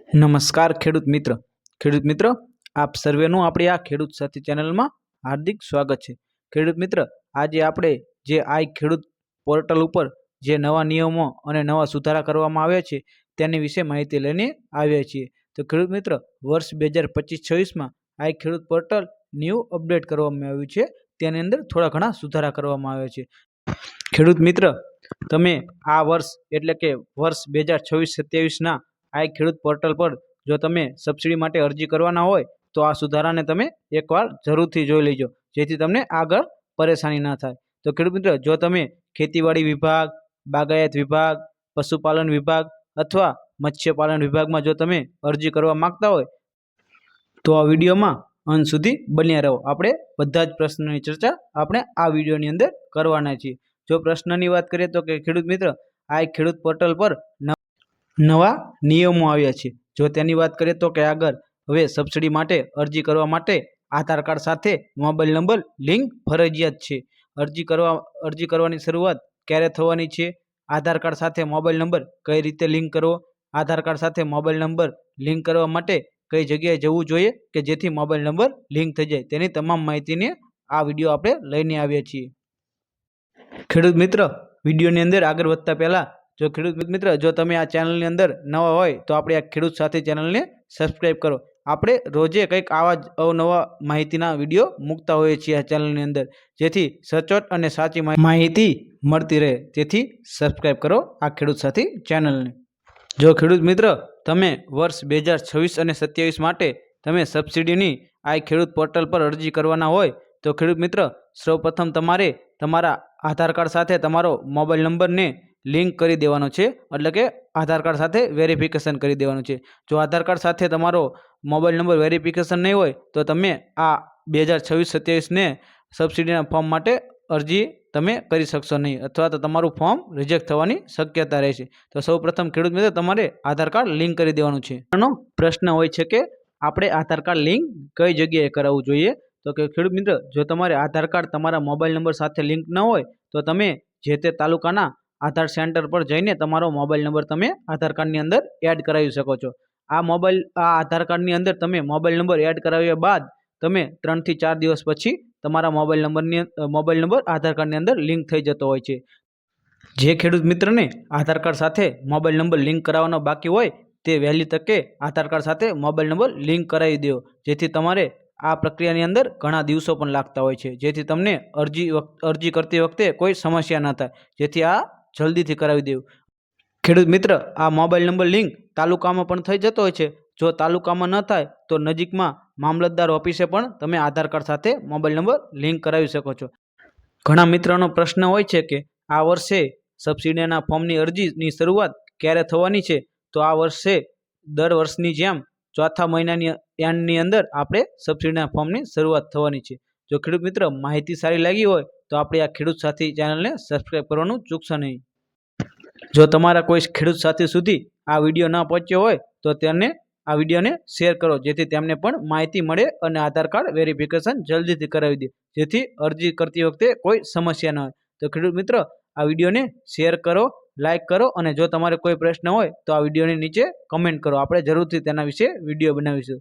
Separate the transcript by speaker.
Speaker 1: નમસ્કાર ખેડૂત મિત્ર આપ સર્વેનું આપણી આ ખેડૂત સાથી ચેનલમાં હાર્દિક સ્વાગત છે। ખેડૂત મિત્ર આજે આપણે જે આ ખેડૂત પોર્ટલ ઉપર જે નવા નિયમો અને નવા સુધારા કરવામાં આવ્યા છે તેની વિશે માહિતી લઈને આવ્યા છીએ। તો ખેડૂત મિત્ર વર્ષ 2025-26માં આ ખેડૂત પોર્ટલ ન્યૂ અપડેટ કરવામાં આવ્યું છે। તેની અંદર થોડા ઘણા સુધારા કરવામાં આવ્યા છે। ખેડૂત મિત્ર તમે આ વર્ષ એટલે કે વર્ષ 2026-27ના આ ખેડૂત પોર્ટલ પર જો તમે સબસિડી માટે અરજી કરવાના હોય તો આ સુધારાને તમે એકવાર જરૂરથી જોઈ લેજો, જેથી તમને આગળ પરેશાની ના થાય। તો ખેડૂત મિત્ર જો તમે ખેતીવાડી વિભાગ, બાગાયત વિભાગ, પશુપાલન વિભાગ અથવા મત્સ્યપાલન વિભાગમાં જો તમે અરજી કરવા માંગતા હોય તો આ વિડીયોમાં અંત સુધી બન્યા રહો। આપણે બધા જ પ્રશ્નોની ચર્ચા આપણે આ વિડીયોની અંદર કરવાના છીએ। જો પ્રશ્નની વાત કરીએ તો કે ખેડૂત મિત્ર આ ખેડૂત પોર્ટલ પર નવા નિયમો આવ્યા છે। જો તેની વાત કરીએ તો કે આગળ હવે સબસિડી માટે અરજી કરવા માટે આધાર કાર્ડ સાથે મોબાઈલ નંબર લિંક ફરજિયાત છે। અરજી કરવાની શરૂઆત ક્યારે થવાની છે, આધાર કાર્ડ સાથે મોબાઈલ નંબર કઈ રીતે લિંક કરવો, આધાર કાર્ડ સાથે મોબાઈલ નંબર લિંક કરવા માટે કઈ જગ્યાએ જવું જોઈએ કે જેથી મોબાઈલ નંબર લિંક થઈ જાય, તેની તમામ માહિતીને આ વિડીયો આપણે લઈને આવ્યા છીએ। ખેડૂત મિત્ર વિડીયોની અંદર આગળ વધતા પહેલાં જો ખેડૂત મિત્ર જો તમે આ ચેનલની અંદર નવા હોય તો આપણે આ ખેડૂત સાથી ચેનલને સબસ્ક્રાઈબ કરો। આપણે રોજે કંઈક આવા જ અવનવા માહિતીના વિડીયો મૂકતા હોઈએ છીએ આ ચેનલની અંદર, જેથી સચોટ અને સાચી માહિતી મળતી રહે, તેથી સબસ્ક્રાઈબ કરો આ ખેડૂત સાથી ચેનલને। જો ખેડૂત મિત્ર તમે વર્ષ 2026 અને 27 માટે તમે સબસિડીની આ ખેડૂત પોર્ટલ પર અરજી કરવાના હોય તો ખેડૂત મિત્ર સૌપ્રથમ તમારે તમારા આધાર કાર્ડ સાથે તમારો મોબાઈલ નંબરને લિંક કરી દેવાનો છે, એટલે કે આધાર કાર્ડ સાથે વેરિફિકેશન કરી દેવાનું છે। જો આધાર કાર્ડ સાથે તમારો મોબાઈલ નંબર વેરિફિકેશન નહીં હોય તો તમે આ 2026-27ને સબસિડીના ફોર્મ માટે અરજી તમે કરી શકશો નહીં, અથવા તો તમારું ફોર્મ રિજેક્ટ થવાની શક્યતા રહેશે। તો સૌપ્રથમ ખેડૂત મિત્ર તમારે આધાર કાર્ડ લિંક કરી દેવાનું છે। આનો પ્રશ્ન હોય છે કે આપણે આધાર કાર્ડ લિંક કઈ જગ્યાએ કરાવવું જોઈએ, તો કે ખેડૂત મિત્ર જો તમારે આધાર કાર્ડ તમારા મોબાઈલ નંબર સાથે લિંક ન હોય તો તમે જે તે તાલુકાના આધાર સેન્ટર પર જઈને તમારો મોબાઈલ નંબર તમે આધાર કાર્ડની અંદર એડ કરાવી શકો છો। આ આધાર કાર્ડની અંદર તમે મોબાઈલ નંબર એડ કરાવ્યા બાદ તમે 3 થી 4 દિવસ પછી તમારા મોબાઈલ નંબર આધાર કાર્ડની અંદર લિંક થઈ જતો હોય છે। જે ખેડૂત મિત્રને આધાર કાર્ડ સાથે મોબાઈલ નંબર લિંક કરાવવાનો બાકી હોય તે વહેલી તકે આધાર કાર્ડ સાથે મોબાઈલ નંબર લિંક કરાવી દો, જેથી તમારે આ પ્રક્રિયાની અંદર ઘણા દિવસો પણ લાગતા હોય છે, જેથી તમને અરજી કરતી વખતે કોઈ સમસ્યા ન થાય, જેથી આ જલ્દીથી કરાવી દેવું। ખેડૂત મિત્ર આ મોબાઈલ નંબર લિંક તાલુકામાં પણ થઈ જતો હોય છે। જો તાલુકામાં ન થાય તો નજીકમાં મામલતદાર ઓફિસે પણ તમે આધાર કાર્ડ સાથે મોબાઈલ નંબર લિંક કરાવી શકો છો। ઘણા મિત્રોનો પ્રશ્ન હોય છે કે આ વર્ષે સબસિડીના ફોર્મની અરજીની શરૂઆત ક્યારે થવાની છે, તો આ વર્ષે દર વર્ષની જેમ ચોથા મહિનાની એન્ડની અંદર આપણે સબસિડીના ફોર્મની શરૂઆત થવાની છે। જો ખેડૂત મિત્ર માહિતી સારી લાગી હોય તો આપણે આ ખેડૂત સાથી ચેનલને સબસ્ક્રાઈબ કરવાનું ચૂકશો નહીં। જો તમારા કોઈ ખેડૂત સાથી સુધી આ વિડીયો ન પહોંચ્યો હોય તો આ વિડીયોને શેર કરો, જેથી તેમને પણ માહિતી મળે અને આધાર કાર્ડ વેરિફિકેશન જલ્દીથી કરાવી દે, જેથી અરજી કરતી વખતે કોઈ સમસ્યા ન હોય। તો ખેડૂત મિત્રો આ વિડીયોને શેર કરો, લાઇક કરો, અને જો તમારે કોઈ પ્રશ્ન હોય તો આ વિડીયોની નીચે કમેન્ટ કરો, આપણે જરૂરથી તેના વિશે વિડીયો બનાવીશું।